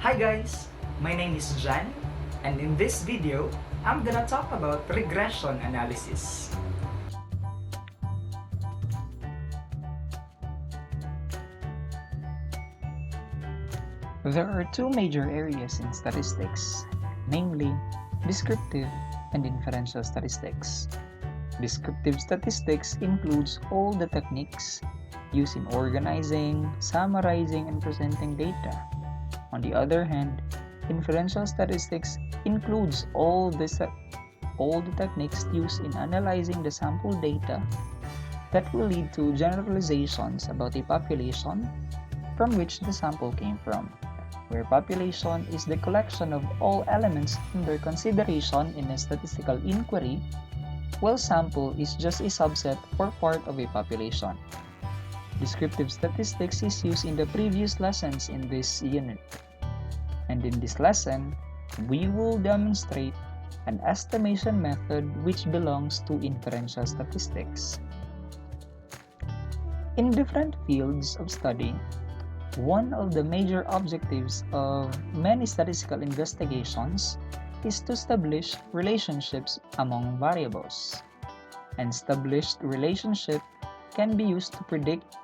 Hi guys, my name is Jan, and in this video, I'm gonna talk about regression analysis. There are two major areas in statistics, namely descriptive and inferential statistics. Descriptive statistics includes all the techniques used in organizing, summarizing, and presenting data. On the other hand, inferential statistics includes all the techniques used in analyzing the sample data that will lead to generalizations about a population from which the sample came from, where population is the collection of all elements under consideration in a statistical inquiry, while sample is just a subset or part of a population. Descriptive statistics is used in the previous lessons in this unit. And in this lesson, we will demonstrate an estimation method which belongs to inferential statistics. In different fields of study, one of the major objectives of many statistical investigations is to establish relationships among variables. An established relationship can be used to predict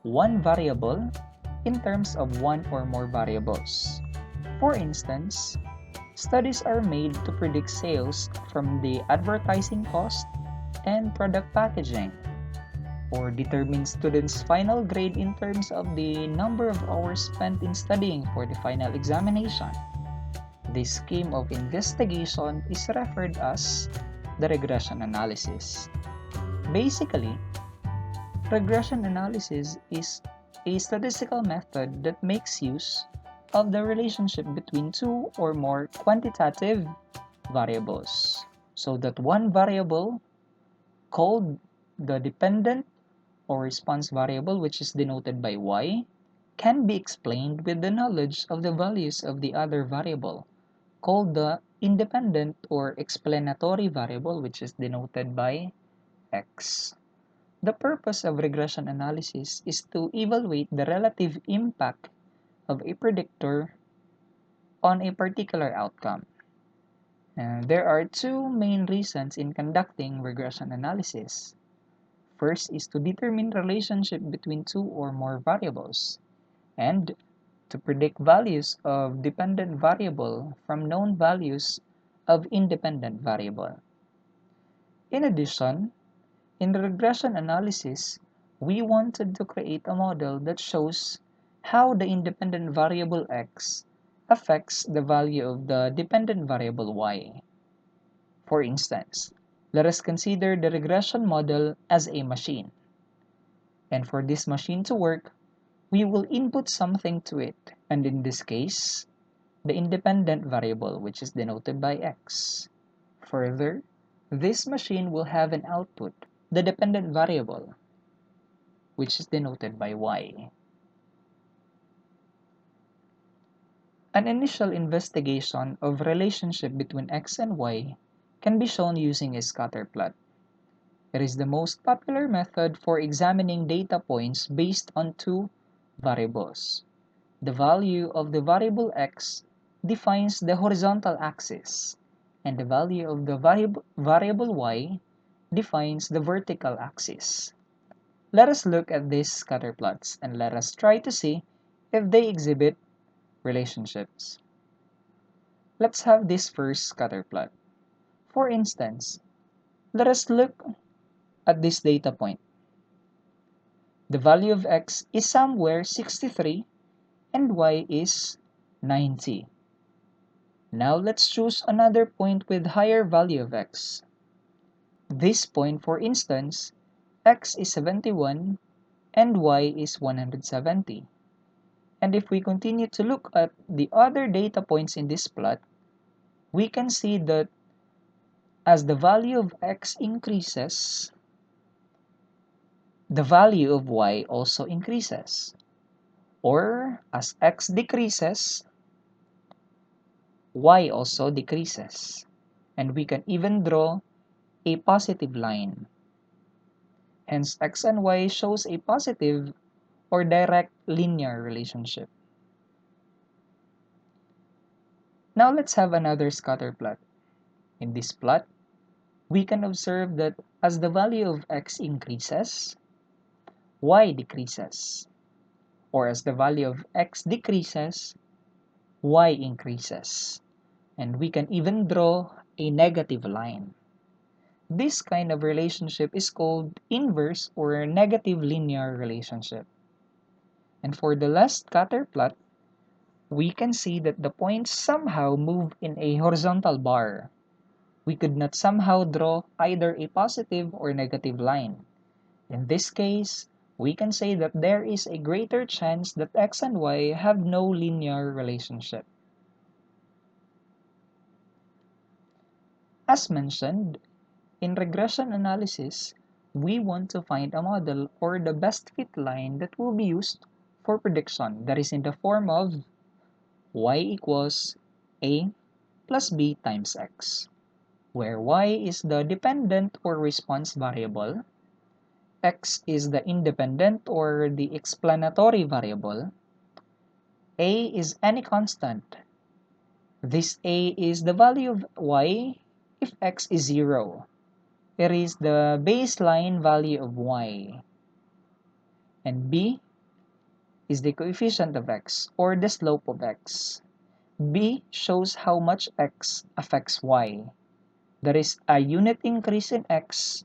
one variable in terms of one or more variables. For instance, studies are made to predict sales from the advertising cost and product packaging, or determine students' final grade in terms of the number of hours spent in studying for the final examination. This scheme of investigation is referred as the regression analysis. Basically, regression analysis is a statistical method that makes use of the relationship between two or more quantitative variables, so that one variable called the dependent or response variable, which is denoted by y, can be explained with the knowledge of the values of the other variable, called the independent or explanatory variable, which is denoted by x. The purpose of regression analysis is to evaluate the relative impact of a predictor on a particular outcome. There are two main reasons in conducting regression analysis. First is to determine relationship between two or more variables, and to predict values of dependent variable from known values of independent variable. In addition, in regression analysis, we wanted to create a model that shows how the independent variable x affects the value of the dependent variable y. For instance, let us consider the regression model as a machine. And for this machine to work, we will input something to it, and in this case, the independent variable, which is denoted by x. Further, this machine will have an output, the dependent variable, which is denoted by y. An initial investigation of relationship between x and y can be shown using a scatter plot. It is the most popular method for examining data points based on two variables. The value of the variable x defines the horizontal axis, and the value of the variable y defines the vertical axis. Let us look at these scatter plots and let us try to see if they exhibit relationships. Let's have this first scatter plot. For instance, let us look at this data point. The value of x is somewhere 63 and y is 90. Now let's choose another point with higher value of x. This point, for instance, x is 71 and y is 170. And if we continue to look at the other data points in this plot, we can see that as the value of x increases, the value of y also increases. Or as x decreases, y also decreases. And we can even draw a positive line. Hence, x and y shows a positive or direct linear relationship. Now let's have another scatter plot. In this plot, we can observe that as the value of x increases, y decreases. Or as the value of x decreases, y increases. And we can even draw a negative line. This kind of relationship is called inverse or negative linear relationship. And for the last scatter plot, we can see that the points somehow move in a horizontal bar. We could not somehow draw either a positive or negative line. In this case, we can say that there is a greater chance that x and y have no linear relationship. As mentioned, in regression analysis, we want to find a model or the best fit line that will be used for prediction, that is in the form of y equals a plus b times x, where y is the dependent or response variable, x is the independent or the explanatory variable, a is any constant. This a is the value of y if x is 0. It is the baseline value of y. And b is the coefficient of x or the slope of x. B shows how much x affects y. There is a unit increase in x,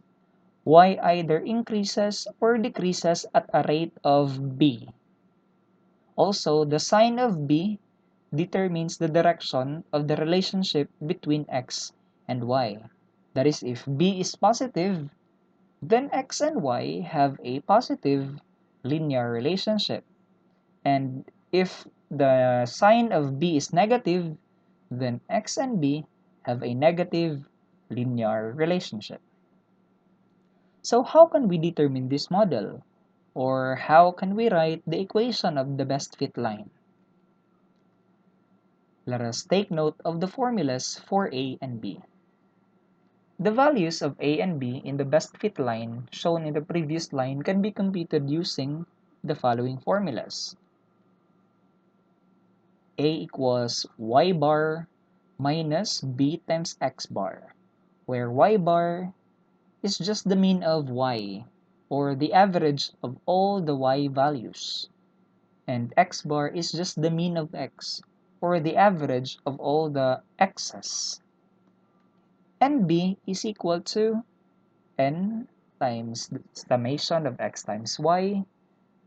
y either increases or decreases at a rate of b. Also, the sign of b determines the direction of the relationship between x and y. That is, if b is positive, then x and y have a positive linear relationship. And if the sign of b is negative, then x and b have a negative linear relationship. So how can we determine this model? Or how can we write the equation of the best fit line? Let us take note of the formulas for A and B. The values of A and B in the best fit line shown in the previous line can be computed using the following formulas. A equals y bar minus b times x bar, where y bar is just the mean of y, or the average of all the y values, and x bar is just the mean of x, or the average of all the x's. And b is equal to n times the summation of x times y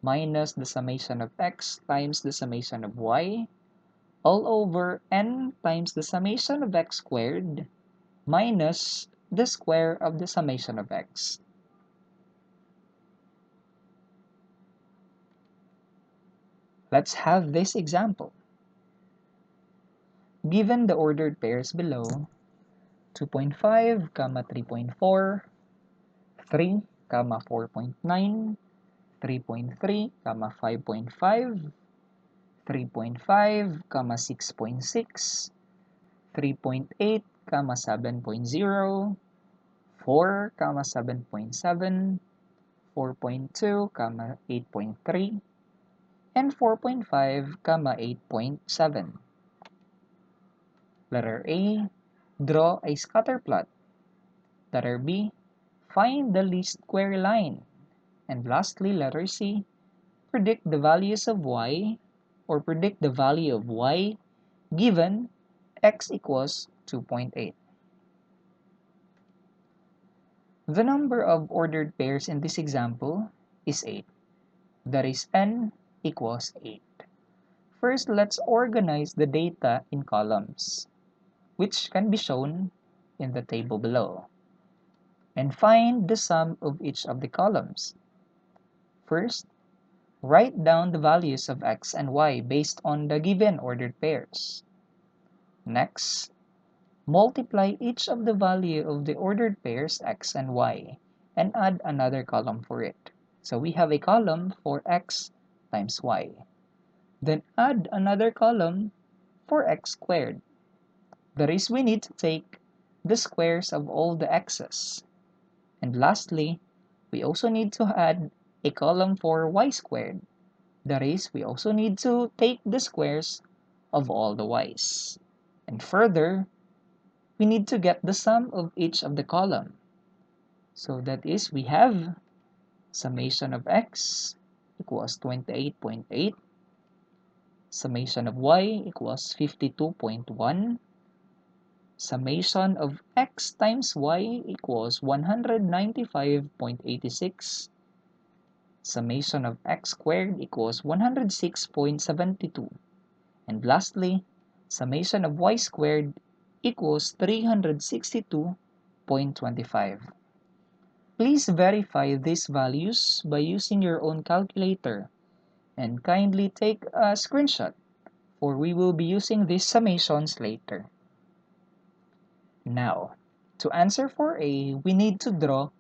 minus the summation of x times the summation of y all over n times the summation of x squared minus the square of the summation of x. Let's have this example. Given the ordered pairs below, 2.5, 3.4, 3, 4.9, 3.3, 5.5, 3.5, 6.6, 3.8, 7.0, 4, 7.7, 4.2, 8.3, and 4.5, 8.7. Letter A, draw a scatter plot. Letter B, find the least square line. And lastly, letter C, predict the values of y or predict the value of y given x equals 2.8. The number of ordered pairs in this example is 8. That is n equals 8. First, let's organize the data in columns, which can be shown in the table below, and find the sum of each of the columns. First, write down the values of x and y based on the given ordered pairs. Next, multiply each of the value of the ordered pairs x and y and add another column for it. So we have a column for x times y. Then add another column for x squared. That is, we need to take the squares of all the x's. And lastly, we also need to add a column for y squared. That is, we also need to take the squares of all the y's. And further, we need to get the sum of each of the column. So that is, we have summation of x equals 28.8, summation of y equals 52.1, summation of x times y equals 195.86, summation of x squared equals 106.72, and lastly, summation of y squared equals 362.25. Please verify these values by using your own calculator and kindly take a screenshot, for we will be using these summations later. Now, to answer for A, we need to draw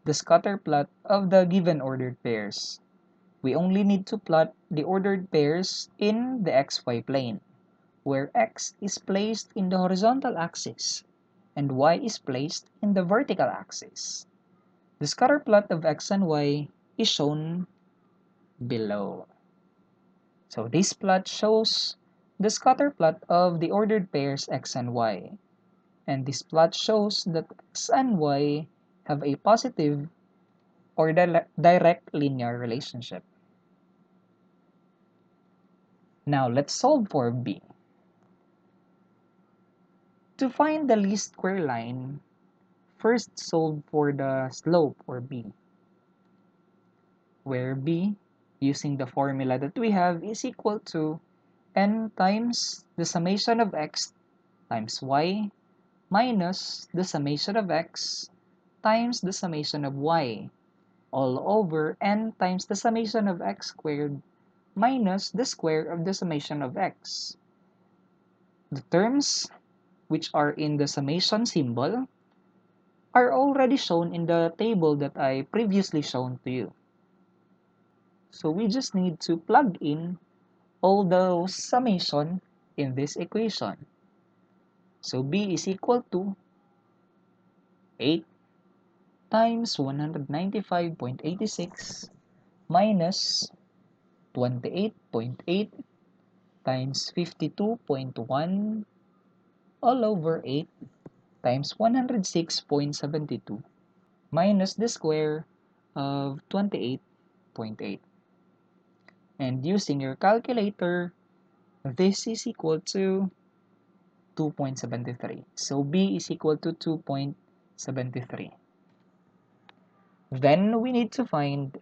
the scatter plot of the given ordered pairs. We only need to plot the ordered pairs in the xy plane, where x is placed in the horizontal axis and y is placed in the vertical axis. The scatter plot of x and y is shown below. So this plot shows the scatter plot of the ordered pairs x and y. And this plot shows that x and y have a positive or direct linear relationship. Now let's solve for b. To find the least square line, first solve for the slope, or b, where b, using the formula that we have, is equal to n times the summation of x times y minus the summation of x times the summation of y, all over n times the summation of x squared minus the square of the summation of x. The terms which are in the summation symbol are already shown in the table that I previously shown to you. So we just need to plug in all those summation in this equation. So b is equal to 8 times 195.86 minus 28.8 times 52.1 all over 8 times 106.72 minus the square of 28.8. And using your calculator, this is equal to 2.73. So b is equal to 2.73. Then we need to find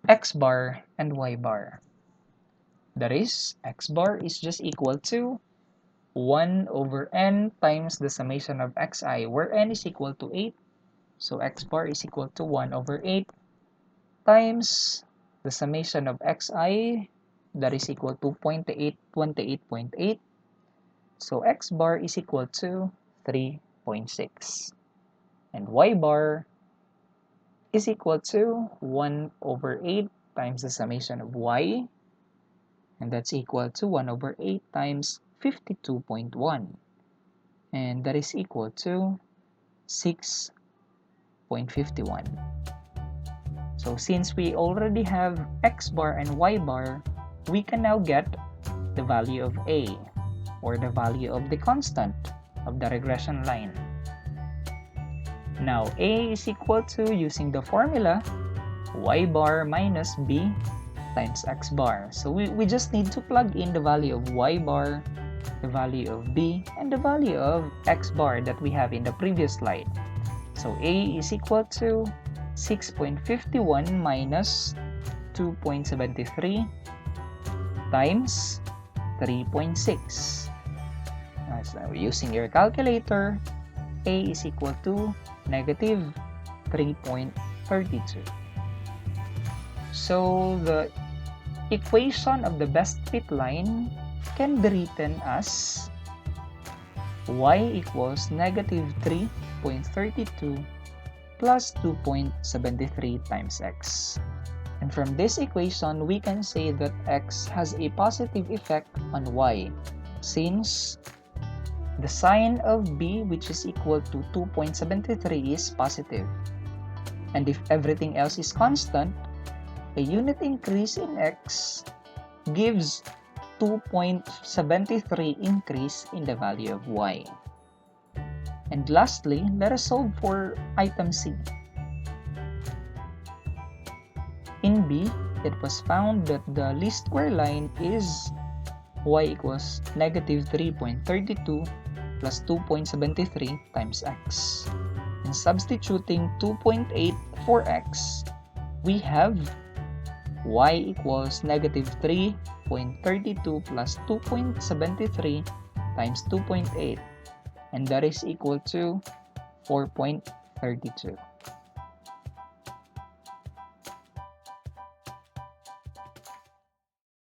x bar and y bar. That is, x bar is just equal to 1 over n times the summation of xi, where n is equal to 8. So x bar is equal to 1 over 8 times the summation of xi, that is equal to 28.8. So x bar is equal to 3.6. And y bar is equal to 1 over 8 times the summation of y, and that's equal to 1 over 8 times 52.1, and that is equal to 6.51. So since we already have x bar and y bar, we can now get the value of a, or the value of the constant of the regression line. Now a is equal to, using the formula, y bar minus b times x bar. So we just need to plug in the value of y bar, the value of b, and the value of x bar that we have in the previous slide. So a is equal to 6.51 minus 2.73 times 3.6. So using your calculator, a is equal to negative 3.32. So the equation of the best fit line can be written as y equals negative 3.32 plus 2.73 times x. And from this equation, we can say that x has a positive effect on y, since the sign of b, which is equal to 2.73, is positive. And if everything else is constant, a unit increase in x gives 2.73 increase in the value of y. And lastly, let us solve for item C. In B, it was found that the least square line is y equals negative 3.32 plus 2.73 times x. And substituting 2.8 for x, we have y equals negative 3.32 plus 2.73 times 2.8, and that is equal to 4.32.